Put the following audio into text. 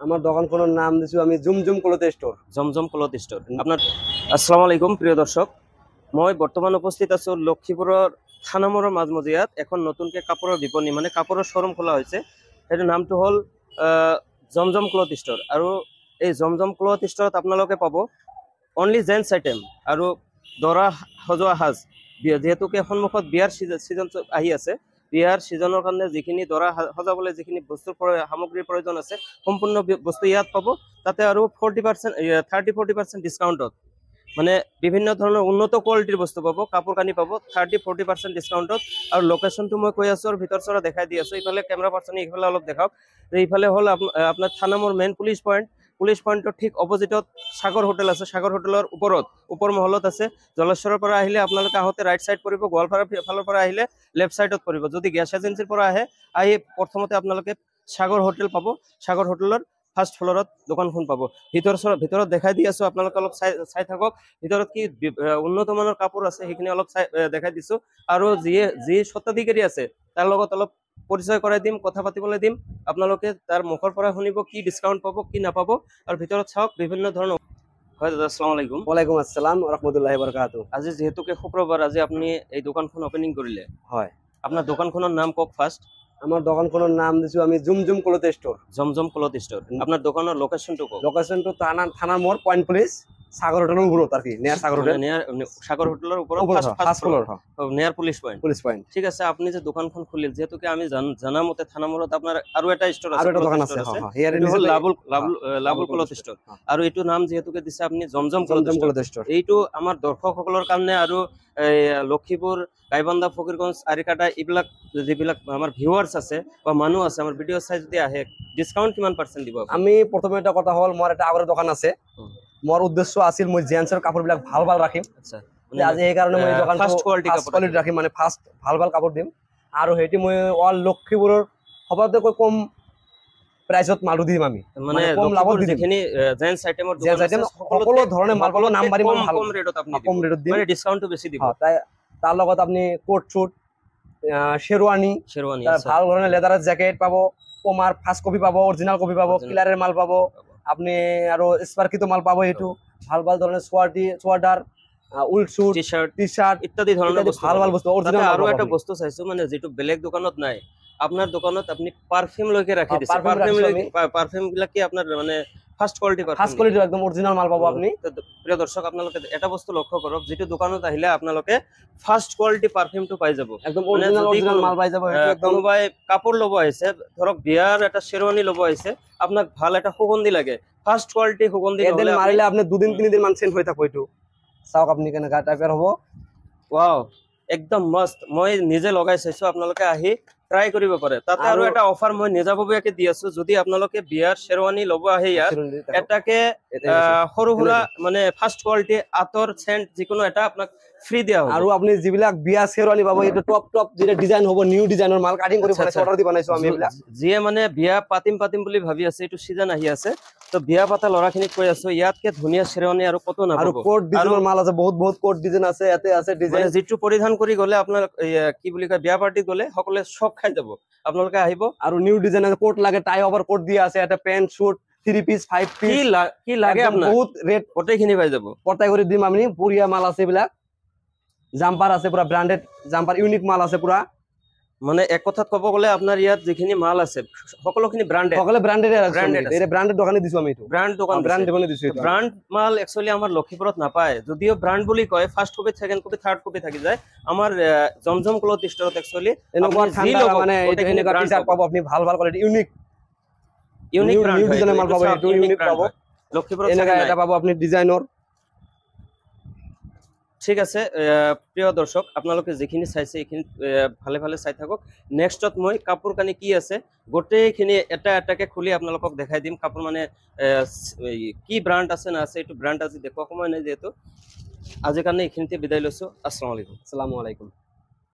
আমাৰ দোকানখনৰ নাম দিছো আমি জুমজুম ক্লথ স্টোৰ। জমজম ক্লথ স্টোৰ। আপনাৰ আসসালামু আলাইকুম প্ৰিয় দৰ্শক, মই বৰ্তমান উপস্থিত আছো লক্ষীপুৰৰ থানামোৰৰ মাজমজিয়াত। এখন নতুনকে কাপোৰৰ বিপণী মানে কাপোৰৰ শ্বৰুম খোলা হৈছে। সেইটো নামটো হ'ল জমজম ক্লথ স্টোৰ। আৰু এই জমজম ক্লথ স্টোৰত আপোনালোকে পাব অনলি জেন্টস আইটেম আৰু দৰা সজোৱা সাজ। যিহেতুকে সন্মুখত বিয়াৰ সিজন আহি আছে, বিয়াৰ সিজনৰ কাৰণে যিখিনি দৰা সজাবলৈ যিখিনি বস্তুৰ সামগ্ৰীৰ প্ৰয়োজন আছে সম্পূৰ্ণ বস্তু ইয়াত পাব। তাতে আৰু 30-40% ডিছকাউণ্টত, মানে বিভিন্ন ধৰণৰ উন্নত কোৱালিটিৰ বস্তু পাব, কাপোৰ কানি পাব 30-40% ডিছকাউণ্টত। আৰু লোকেশ্যনটো মই কৈ আছোঁ আৰু ভিতৰ চৰা দেখাই দি আছোঁ। ইফালে কেমেৰা পাৰ্চনে ইফালে অলপ দেখাওক। এইফালে হ'ল আপোনাৰ থানামৰ মেইন পুলিচ পইণ্টৰ ঠিক অপজিটত সাগৰ হোটেল আছে। সাগৰ হোটেলৰ ওপৰ মহলত আছে। জলেশ্বৰৰ পৰা আহিলে আপোনালোকে আহোঁতে ৰাইট চাইড পৰিব, গোৱালপাৰা ফালৰ পৰা আহিলে লেফ্ট চাইডত পৰিব। যদি গেছ এজেঞ্চিৰ পৰা আহি প্ৰথমতে আপোনালোকে সাগৰ হোটেল পাব। সাগৰ হোটেলৰ ফাৰ্ষ্ট ফ্ল'ৰত দোকানখন পাব। ভিতৰত দেখাই দি আছোঁ, আপোনালোকে অলপ চাই থাকক। ভিতৰত কি উন্নত মানৰ কাপোৰ আছে সেইখিনি অলপ দেখাই দিছোঁ। আৰু যি স্বত্বাধিকাৰী আছে তাৰ লগত অলপ পৰিচয় কৰাই দিম, কথা পাতিবলৈ দিম। আপোনালোকে তাৰ মুখৰ পৰা শুনিব কি ডিছকাউণ্ট পাব কি নাপাব। আৰু ভিতৰত চাওক বিভিন্ন ধৰণৰ। হয় দাদা, আসসালামু আলাইকুম। ওয়ালাইকুম আসসালাম ৰহমতুল্লাহি বাৰাকাতু। আজি যেহেতুকে শুক্ৰবাৰ, আজি আপুনি এই দোকানখন অপেনিং কৰিলে, হয়। আপোনাৰ দোকানখনৰ নাম কওক ফাৰ্ষ্ট। আমাৰ দোকানখনৰ নাম দিছো আমি জুমজুম ক্লথ স্টোর। জমজম ক্লথ স্টোর। আপনার দোকানের লোকেশনটো কওক। লোকেশনটো থানার মোড় পয়েন্ট পুলিশ সাগর হোটেলের উপর আর কি, নেয়ার সাগর হোটেল। সাগর হোটেলের উপর ফার্স্ট ফ্লোর, নেয়ার পুলিশ পয়েন্ট। ঠিক আছে, আপনি যে দোকানখন খুলিল, যেহেতুকে আমি জানা মতে থানা মোড়ত আপনার আৰু এটা স্টোৰ আছে, আৰু এটা দোকান আছে। লাবুল ক্লথ স্টোৰ। আৰু এইটো নাম যেহেতুকে দিছে আপনি জমজম ক্লথ স্টোৰ। এইটো আমাৰ দৰ্শকসকলৰ কাৰণে আৰু লক্ষীপুৰ, গাইবান্ধা, ফকিৰগঞ্জ, আৰিকাটা এইবিলাক যিবিলাক আমাৰ ভিউৱাৰ্ছ আছে বা মানুহ আছে আমাৰ ভিডিঅ' চাই যদি আহে, ডিছকাউণ্ট কিমান পাৰ্চেণ্ট দিব? আমি প্ৰথমে এটা কথা হ'ল, মোৰ এটা আগৰ দোকান আছে। মোৰ উদ্দেশ্য আছিল মই জেন্টছৰ কাপোৰবিলাক ভাল ৰাখিম। আচ্ছা, আজি সেইকাৰণে মই দোকান ফাৰ্ষ্ট কোৱালিটি ৰাখিম, মানে ফাৰ্ষ্ট ভাল কাপোৰ দিম। আৰু সেইটো মই অল লক্ষীপুৰৰ সবাতকৈ কম প্ৰাইচত মালটো দিম। আমি মানে কম লাভত দিম। যিখিনি জেন্টছ আইটেমৰ সকলো ধৰণে মাল পাব, নাম বাঢ়ি কম ৰেটত আপনি কম ৰেটত দিম, মানে ডিছকাউণ্টটো বেছি দিব। তাৰ লগত আপুনি কোট চুট, শেৰৱানী, ভাল ধৰণে লেদাৰৰ জেকেট পাব, পমাৰ ফাৰ্ষ্ট কপি পাব, অৰিজিনাল কপি পাব, কিলাৰৰ মাল পাব আপনি, আৰু স্পাৰ্কিটো মাল পাব। এইটো ভাল ধৰণৰ সোৱাটাৰ, উল শুট, টি শাৰ্ট ইত্যাদি ধৰণৰ ভাল বস্তু অৰিজিনাল। আৰু এটা বস্তু চাইছো, মানে যেটো বেলেগ দোকানত নাই, আপনার দোকানত আপনি পারফিউম লৈকে রাখি দিছে। পারফিউম বিলাক কি আপনার মানে ফার্স্ট কোয়ালিটি একদম অরিজিনাল মাল পাবো আপনি। প্রিয় দর্শক, আপোনালোকে এটা বস্তু লক্ষ্য কৰক, যেটো দোকানত আহিলে আপোনালোকে ফাৰ্স্ট কোয়ালিটি পাৰফিউমটো পাই যাব, একদম অৰিজিনাল মাল পাই যাব। কোনোবাই কাপোৰ ল'ব আহিছে, ধৰক বিয়াৰ এটা শেৰৱানী ল'ব আহিছে, আপোনাক ভাল এটা সুগন্ধি লাগে, ফাৰ্স্ট কোয়ালিটি সুগন্ধি নহলে মাৰিলে আপনি 2-3 দিন মান চেঞ্জ হৈ থাকব। এইটো চাওক আপনি কেনেকা টাইপৰ হ'ব। ওয়াও, একদম মস্ত। মই নিজে লগাই চাইছো, আপোনালোকে আহি ট্রাই কৰিব পাৰে। তাতে আৰু এটা অফাৰ মই নিজাববীয়াকে দি আছো, যদি আপোনালোকে বিয়াৰ শেৰৱানী ল'ব আহে ইয়াত, এটাকে সৰু সুৰা মানে ফাৰ্ষ্ট কোৱালিটি আতৰ সেন্ট যিকোনো এটা আপোনাক ফ্ৰী দিয়া হ'ব। আৰু আপুনি যিবিলাক বিয়া শেৰৱানী পাব, এইটো টপ যেটা ডিজাইন হ'ব, নিউ ডিজাইনৰ মাল কাটিং কৰি বনাইছো, অৰ্ডাৰ দি বনাইছো আমি। এইবিলাক যিয়ে মানে বিয়া পাতিম বুলি ভাবি আছে, এইটো সিজন আহি আছে, তো বিয়া পাতা ল'ৰাখিনিক কৈ আছো, ইয়াতকে ধুনীয়া শেৰৱানী আৰু কতো নাপাব। আৰু কোট ডিজাইনৰ মাল আছে, বহুত কোট ডিজাইন আছে, ইয়াতে আছে ডিজাইন, যিটো পৰিধান কৰি গ'লে আপোনাৰ কি বুলি কয়, বিয়া পাৰ্টিত গ'লে সকলোৱে শক খাই যাব। আপোনালোকে আহিব। আৰু নিউ ডিজাইনৰ কোট লাগে, টাই ওভাৰ কোট দিয়া আছে, এটা পেন্ট শুট 3 পিস 5 পিস কি লাগে আপোনাক, বহুত ৰেট গোটেইখিনি পাই যাব। পটাই কৰি দিম আমি। পুৰিয়া মাল আছে, এইবিলাক জাম্পাৰ আছে, পুৰা ব্ৰাণ্ডেড জাম্পাৰ, ইউনিক মাল আছে পুৰা। মানে এক কথাত ক'ব গ'লে আপোনাৰ ইয়াত যিখিনি মাল আছে সকলোখিনি ব্ৰাণ্ডেড, ব্ৰাণ্ডেড দোকানে দিছো আমি। এইটো ব্ৰাণ্ড দোকানে দিছো। ব্ৰাণ্ড মাল একচুয়ালি আমাৰ লক্ষীপুৰত নাপায়, যদিও ব্ৰাণ্ড বুলি কয়, first copy, second copy, third copy থাকি যায়। আমাৰ জমজম ক্লথ স্টোৰত একচুয়ালি এনেকুৱা মানে এনেকুৱা টি-শাৰ্ট পাব আপনি, ভাল কোৱালিটি, ইউনিক ব্ৰাণ্ড ডিজাইনৰ মাল পাব। এইটো ইউনিক পাব লক্ষীপুৰত, এনেকা এটা পাব আপনি ডিজাইনৰ। ঠিক আছে প্ৰিয় দৰ্শক, আপোনালোকে যিখিনি চাইছে এইখিনি ভালে চাই থাকক। নেক্সটত মই কাপোৰ কানি কি আছে গোটেইখিনি এটাকে খুলি আপোনালোকক দেখাই দিম। কাপোৰ মানে কি ব্ৰাণ্ড আছে না আছে, এইটো ব্ৰাণ্ড আজি দেখুৱা সময় নাই, যিহেতু আজিৰ কাৰণে এইখিনিতে বিদায় লৈছো। আসসালামু আলাইকুম।